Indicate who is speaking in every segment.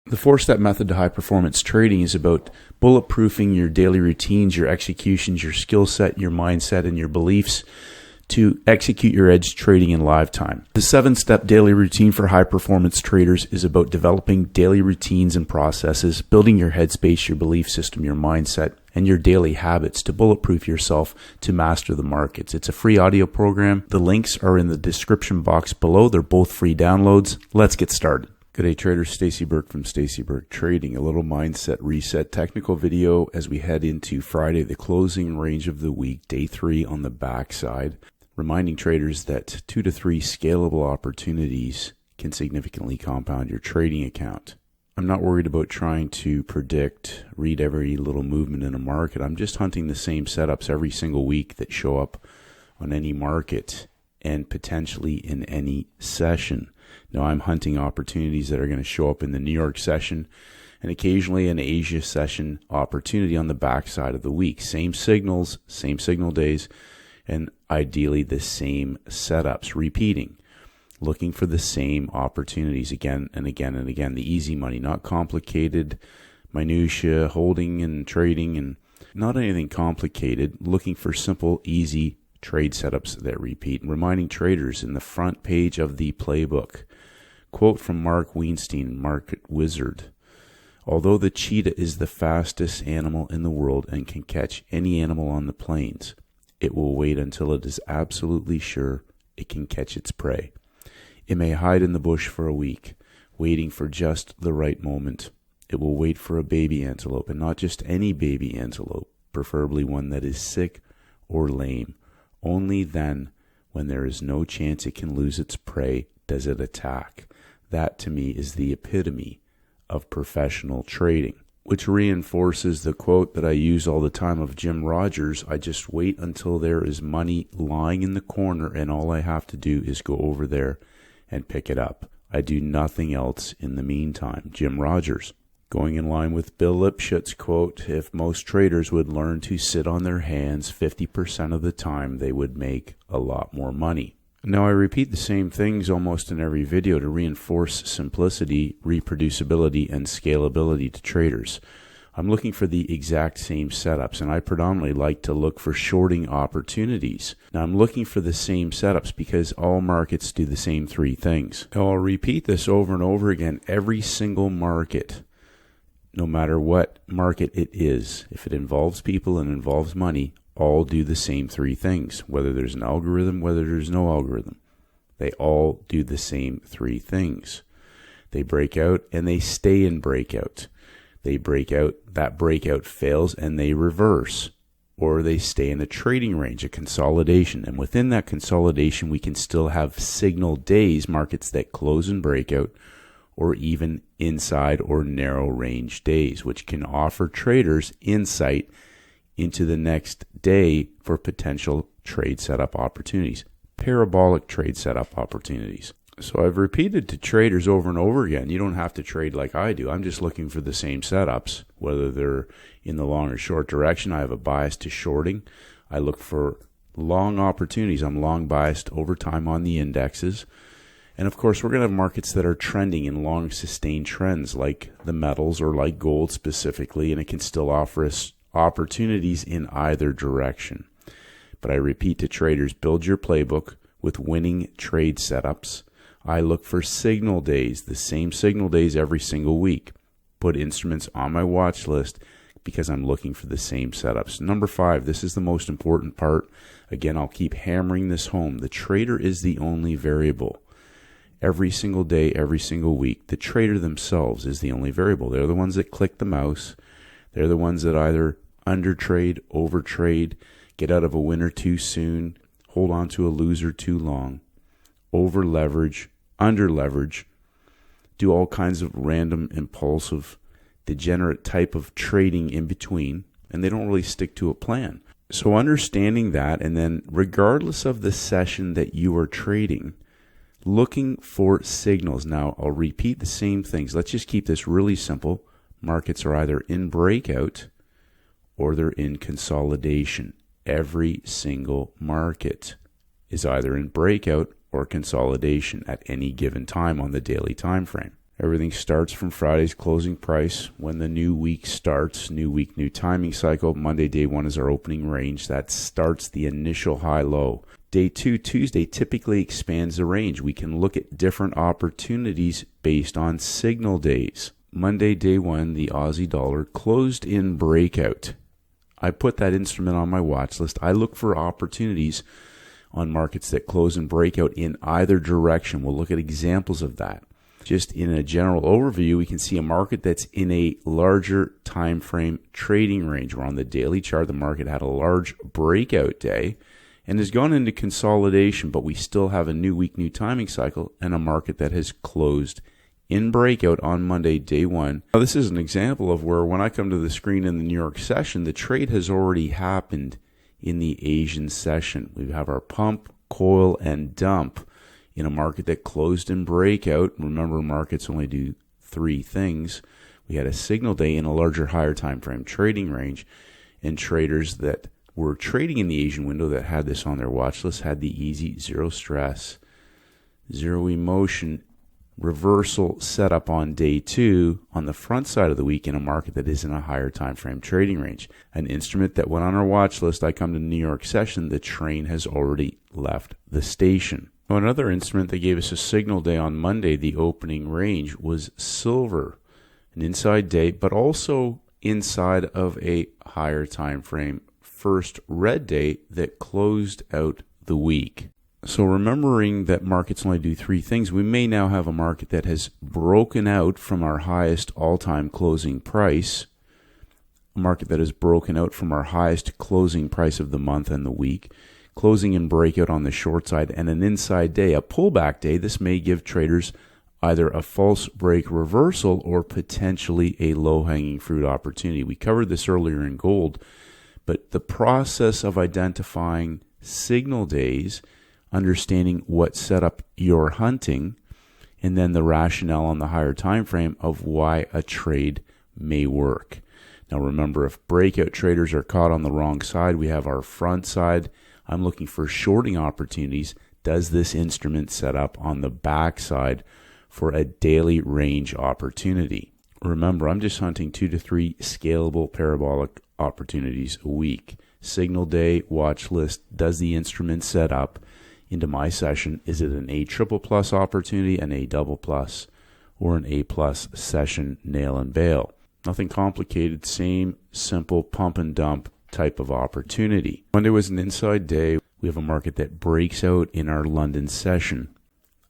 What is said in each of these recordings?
Speaker 1: The 4-step method to high performance trading is about bulletproofing your daily routines, your executions, your skill set, your mindset, and your beliefs to execute your edge trading in live time. The 7-step daily routine for high performance traders is about developing daily routines and processes, building your headspace, your belief system, your mindset, and your daily habits to bulletproof yourself to master the markets. It's a free audio program. The links are in the description box below. They're both free downloads. Let's get started. Good day, traders. Stacey Burke from Stacey Burke Trading. A little mindset reset technical video as we head into Friday, the closing range of the week, day 3 on the backside. Reminding traders that 2 to 3 scalable opportunities can significantly compound your trading account. I'm not worried about trying to read every little movement in a market. I'm just hunting the same setups every single week that show up on any market and potentially in any session. Now, I'm hunting opportunities that are going to show up in the New York session and occasionally an Asia session opportunity on the backside of the week. Same signals, same signal days, and ideally the same setups repeating, looking for the same opportunities again and again and again. The easy money, not complicated minutia, holding and trading, and not anything complicated, looking for simple, easy trade setups that repeat. And reminding traders in the front page of the playbook, quote from Mark Weinstein, Market Wizard: although the cheetah is the fastest animal in the world and can catch any animal on the plains, it will wait until it is absolutely sure it can catch its prey. It may hide in the bush for a week, waiting for just the right moment. It will wait for a baby antelope, and not just any baby antelope, preferably one that is sick or lame. Only then, when there is no chance it can lose its prey, does it attack. That, to me, is the epitome of professional trading, which reinforces the quote that I use all the time of Jim Rogers: I just wait until there is money lying in the corner and all I have to do is go over there and pick it up. I do nothing else in the meantime. Jim Rogers. Going in line with Bill Lipshutz's quote, if most traders would learn to sit on their hands 50% of the time, they would make a lot more money. Now, I repeat the same things almost in every video to reinforce simplicity, reproducibility, and scalability to traders. I'm looking for the exact same setups, and I predominantly like to look for shorting opportunities. Now, I'm looking for the same setups because all markets do the same 3 things. Now, I'll repeat this over and over again. Every single market, no matter what market it is, if it involves people and involves money, all do the same 3 things. Whether there's an algorithm, whether there's no algorithm, they all do the same 3 things. They break out and they stay in breakout. They break out, that breakout fails, and they reverse. Or they stay in a trading range, a consolidation. And within that consolidation, we can still have signal days, markets that close and breakout, or even inside or narrow range days, which can offer traders insight into the next day for potential trade setup opportunities, parabolic trade setup opportunities. So I've repeated to traders over and over again, you don't have to trade like I do. I'm just looking for the same setups, whether they're in the long or short direction. I have a bias to shorting. I look for long opportunities. I'm long biased over time on the indexes. And of course, we're going to have markets that are trending in long sustained trends like the metals or like gold specifically, and it can still offer us opportunities in either direction. But I repeat to traders, build your playbook with winning trade setups. I look for signal days, the same signal days every single week. Put instruments on my watch list because I'm looking for the same setups. Number 5, this is the most important part. Again, I'll keep hammering this home. The trader is the only variable. Every single day, every single week, the trader themselves is the only variable. They're the ones that click the mouse. They're the ones that either undertrade, overtrade, get out of a winner too soon, hold on to a loser too long, over leverage, under leverage, do all kinds of random, impulsive, degenerate type of trading in between, and they don't really stick to a plan. So understanding that, and then regardless of the session that you are trading, looking for signals. Now, I'll repeat the same things. Let's just keep this really simple. Markets are either in breakout or they're in consolidation. Every single market is either in breakout or consolidation at any given time on the daily time frame. Everything starts from Friday's closing price. When the new week starts, new week, new timing cycle. Monday, day 1 is our opening range. That starts the initial high-low. Day 2, Tuesday, typically expands the range. We can look at different opportunities based on signal days. Monday, day 1, the Aussie dollar closed in breakout. I put that instrument on my watch list. I look for opportunities on markets that close in breakout in either direction. We'll look at examples of that. Just in a general overview, we can see a market that's in a larger time frame trading range. We're on the daily chart. The market had a large breakout day and has gone into consolidation, but we still have a new week, new timing cycle and a market that has closed in breakout on Monday, day 1. Now, this is an example of where when I come to the screen in the New York session, the trade has already happened in the Asian session. We have our pump, coil, and dump in a market that closed in breakout. Remember, markets only do 3 things. We had a signal day in a larger, higher time frame trading range, and traders that were trading in the Asian window that had this on their watch list had the easy, zero stress, zero emotion reversal setup on day 2 on the front side of the week in a market that is in a higher time frame trading range. An instrument that went on our watch list. I come to the New York session, the train has already left the station. Now, another instrument that gave us a signal day on Monday, the opening range, was silver. An inside day, but also inside of a higher time frame first red day that closed out the week. So remembering that markets only do 3 things, we may now have a market that has broken out from our highest all-time closing price, a market that has broken out from our highest closing price of the month and the week, closing in breakout on the short side, and an inside day, a pullback day. This may give traders either a false break reversal or potentially a low-hanging fruit opportunity. We covered this earlier in gold, but the process of identifying signal days, understanding what setup you're hunting, and then the rationale on the higher time frame of why a trade may work. Now remember, if breakout traders are caught on the wrong side, we have our front side. I'm looking for shorting opportunities. Does this instrument set up on the back side for a daily range opportunity? Remember, I'm just hunting 2 to 3 scalable parabolic opportunities a week. Signal day, watch list. Does the instrument set up into my session? Is it an A triple plus opportunity, an A double plus, or an A plus session nail and bail? Nothing complicated, same simple pump and dump type of opportunity. Monday was an inside day. We have a market that breaks out in our London session.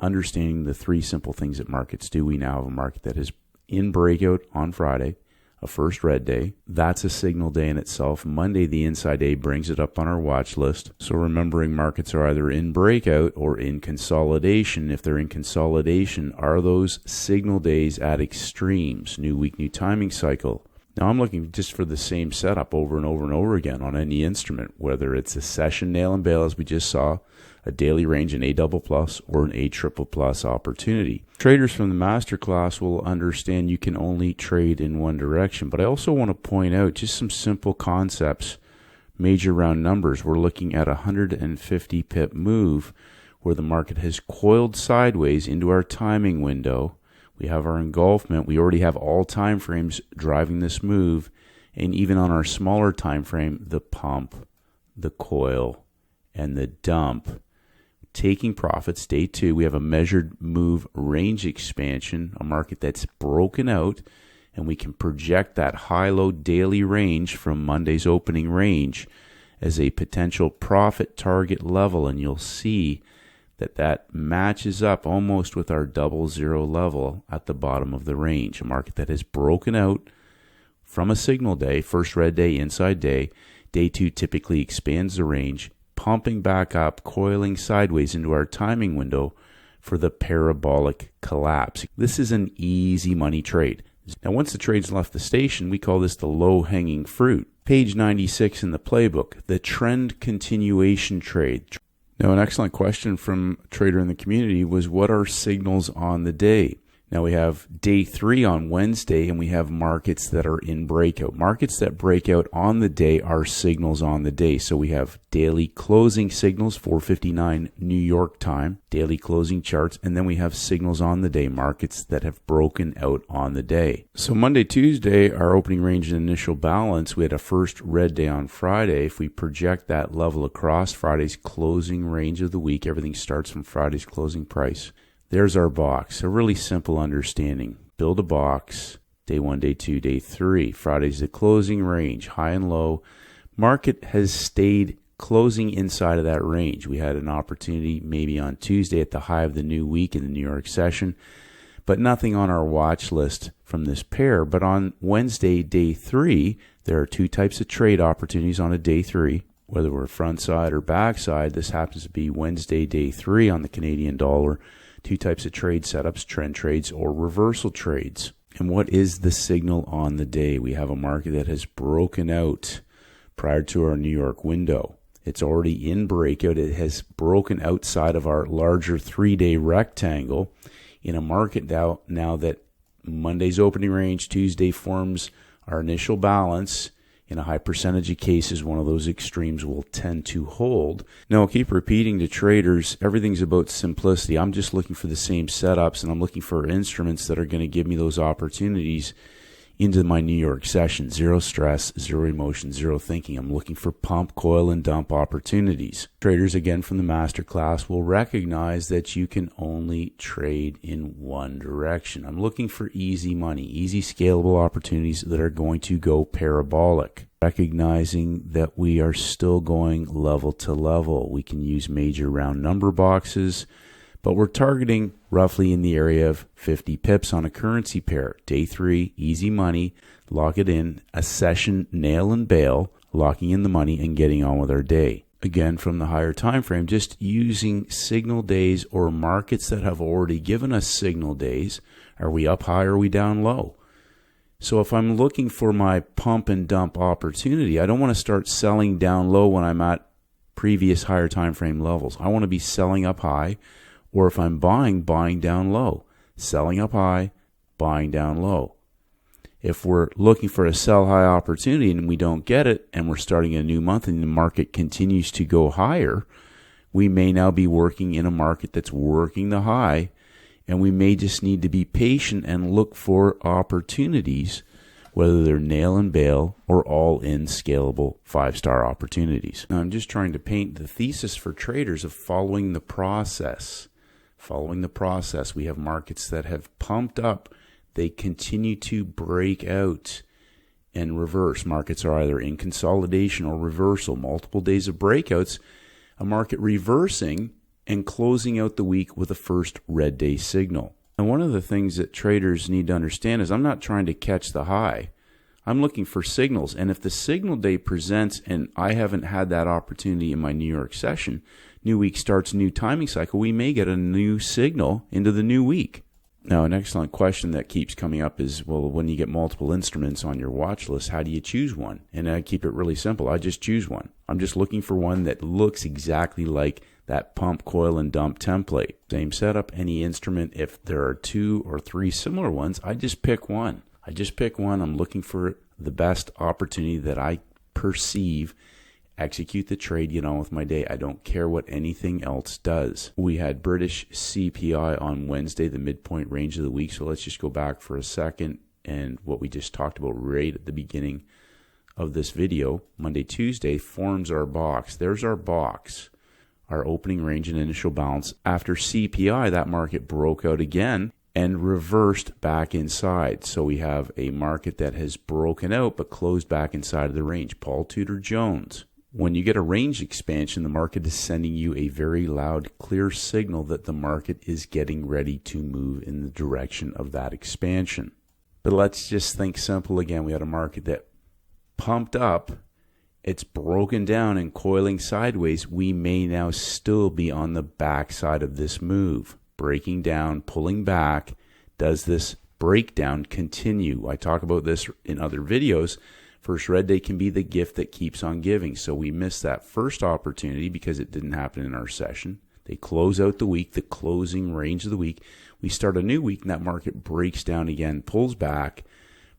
Speaker 1: Understanding the 3 simple things that markets do, we now have a market that is in breakout on Friday, a first red day. That's a signal day in itself. Monday, the inside day, brings it up on our watch list. So remembering markets are either in breakout or in consolidation. If they're in consolidation, are those signal days at extremes? New week, new timing cycle. Now I'm looking just for the same setup over and over and over again on any instrument, whether it's a session nail and bail as we just saw, a daily range, an A double plus, or an A triple plus opportunity. Traders from the masterclass will understand you can only trade in one direction, but I also want to point out just some simple concepts, major round numbers. We're looking at a 150 pip move where the market has coiled sideways into our timing window. We have our engulfment. We already have all time frames driving this move, and even on our smaller time frame, the pump, the coil, and the dump. Taking profits, day 2, we have a measured move range expansion, a market that's broken out, and we can project that high-low daily range from Monday's opening range as a potential profit target level, and you'll see that matches up almost with our 00 level at the bottom of the range. A market that has broken out from a signal day, first red day, inside day. Day 2 typically expands the range, pumping back up, coiling sideways into our timing window for the parabolic collapse. This is an easy money trade. Now, once the trade's left the station, we call this the low-hanging fruit. Page 96 in the playbook, the trend continuation trade. Now, an excellent question from a trader in the community was, what are signals on the day? Now we have day 3 on Wednesday, and we have markets that are in breakout. Markets that break out on the day are signals on the day. So we have daily closing signals, 4:59 New York time, daily closing charts, and then we have signals on the day, markets that have broken out on the day. So Monday, Tuesday, our opening range and initial balance, we had a first red day on Friday. If we project that level across Friday's closing range of the week, everything starts from Friday's closing price. There's our box. A really simple understanding. Build a box. Day 1, day 2, day 3. Friday's the closing range, high and low. Market has stayed closing inside of that range. We had an opportunity maybe on Tuesday at the high of the new week in the New York session, but nothing on our watch list from this pair. But on Wednesday, day 3, there are 2 types of trade opportunities on a day 3. Whether we're front side or back side, this happens to be Wednesday, day 3 on the Canadian dollar. 2 types of trade setups, trend trades or reversal trades. And what is the signal on the day? We have a market that has broken out prior to our New York window. It's already in breakout. It has broken outside of our larger 3-day rectangle in a market now that Monday's opening range, Tuesday forms our initial balance. In a high percentage of cases, one of those extremes will tend to hold. Now, I'll keep repeating to traders, everything's about simplicity. I'm just looking for the same setups, and I'm looking for instruments that are going to give me those opportunities into my New York session. Zero stress, zero emotion, zero thinking. I'm looking for pump, coil, and dump opportunities. Traders, again, from the masterclass will recognize that you can only trade in one direction. I'm looking for easy money, easy scalable opportunities that are going to go parabolic. Recognizing that we are still going level to level. We can use major round number boxes, but we're targeting roughly in the area of 50 pips on a currency pair. Day 3, easy money, lock it in, a session, nail and bail, locking in the money and getting on with our day. Again, from the higher time frame, just using signal days or markets that have already given us signal days. Are we up high or are we down low? So if I'm looking for my pump and dump opportunity, I don't want to start selling down low when I'm at previous higher time frame levels. I want to be selling up high. Or if I'm buying down low. Selling up high, buying down low. If we're looking for a sell high opportunity and we don't get it, and we're starting a new month and the market continues to go higher, we may now be working in a market that's working the high, and we may just need to be patient and look for opportunities, whether they're nail and bail or all in scalable 5-star opportunities. Now, I'm just trying to paint the thesis for traders of following the process. Following the process, we have markets that have pumped up. They continue to break out and reverse. Markets are either in consolidation or reversal. Multiple days of breakouts. A market reversing and closing out the week with a first red day signal. And one of the things that traders need to understand is I'm not trying to catch the high. I'm looking for signals. And if the signal day presents and I haven't had that opportunity in my New York session, new week starts, new timing cycle, we may get a new signal into the new week. Now, an excellent question that keeps coming up is, well, when you get multiple instruments on your watch list, how do you choose one? And I keep it really simple. I just choose one. I'm just looking for one that looks exactly like that pump, coil, and dump template. Same setup, any instrument. If there are 2 or 3 similar ones, I just pick one. I'm looking for the best opportunity that I perceive, execute the trade, get on with my day. I don't care what anything else does. We had British CPI on Wednesday, the midpoint range of the week. So let's just go back for a second and what we just talked about right at the beginning of this video. Monday, Tuesday forms our box. There's our box, our opening range and initial balance. After CPI, that market broke out again and reversed back inside. So we have a market that has broken out but closed back inside of the range. Paul Tudor Jones. When you get a range expansion, the market is sending you a very loud, clear signal that the market is getting ready to move in the direction of that expansion. But let's just think simple again. We had a market that pumped up. It's broken down and coiling sideways. We may now still be on the backside of this move. Breaking down, pulling back. Does this breakdown continue? I talk about this in other videos. First red day can be the gift that keeps on giving. So we missed that first opportunity because it didn't happen in our session. They close out the week, the closing range of the week. We start a new week and that market breaks down again, pulls back,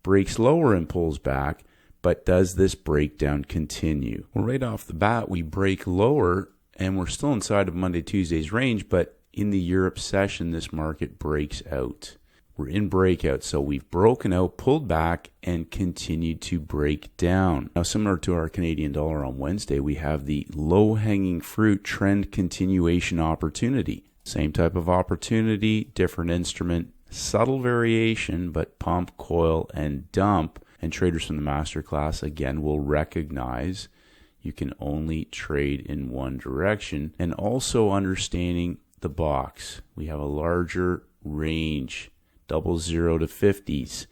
Speaker 1: breaks lower and pulls back. But does this breakdown continue? Well, right off the bat, we break lower and we're still inside of Monday, Tuesday's range, but in the Europe session, this market breaks out. We're in breakout, so we've broken out, pulled back, and continued to break down. Now, similar to our Canadian dollar on Wednesday, we have the low-hanging fruit trend continuation opportunity. Same type of opportunity, different instrument, subtle variation, but pump, coil, and dump. And traders from the masterclass, again, will recognize you can only trade in one direction. And also understanding the box. We have a larger range, 00 to 50s.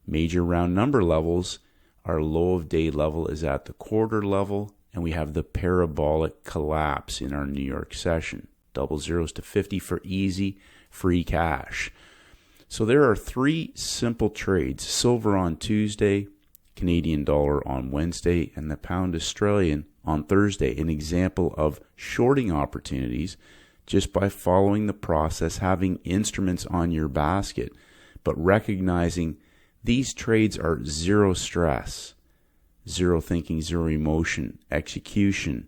Speaker 1: Major round number levels, our low of day level is at the quarter level. And we have the parabolic collapse in our New York session. 00s to 50 for easy, free cash. So there are three simple trades: silver on Tuesday, Canadian dollar on Wednesday, and the pound Australian on Thursday. An example of shorting opportunities just by following the process, having instruments on your basket, but recognizing these trades are zero stress, zero thinking, zero emotion, execution,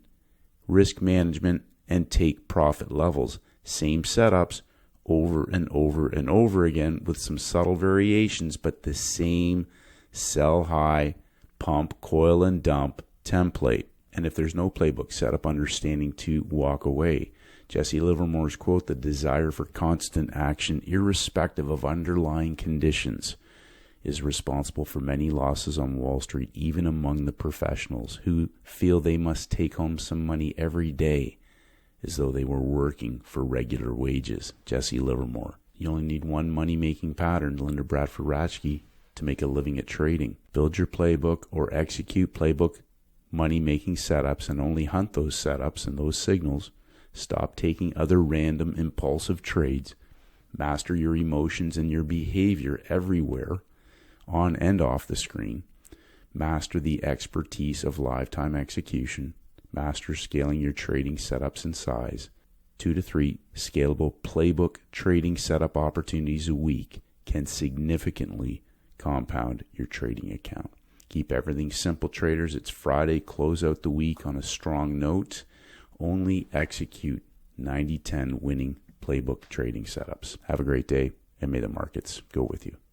Speaker 1: risk management, and take profit levels. Same setups over and over and over again with some subtle variations, but the same sell high, pump, coil, and dump template. And if there's no playbook setup, understanding to walk away. Jesse Livermore's quote, "The desire for constant action, irrespective of underlying conditions, is responsible for many losses on Wall Street, even among the professionals who feel they must take home some money every day as though they were working for regular wages." Jesse Livermore. You only need one money-making pattern, Linda Bradford Ratchke, to make a living at trading. Build your playbook or execute playbook money-making setups and only hunt those setups and those signals. Stop taking other random impulsive trades. Master your emotions and your behavior everywhere, on and off the screen. Master the expertise of lifetime execution. Master scaling your trading setups in size. 2 to 3 scalable playbook trading setup opportunities a week can significantly compound your trading account. Keep everything simple, traders. It's Friday. Close out the week on a strong note. Only execute 90-10 winning playbook trading setups. Have a great day, and may the markets go with you.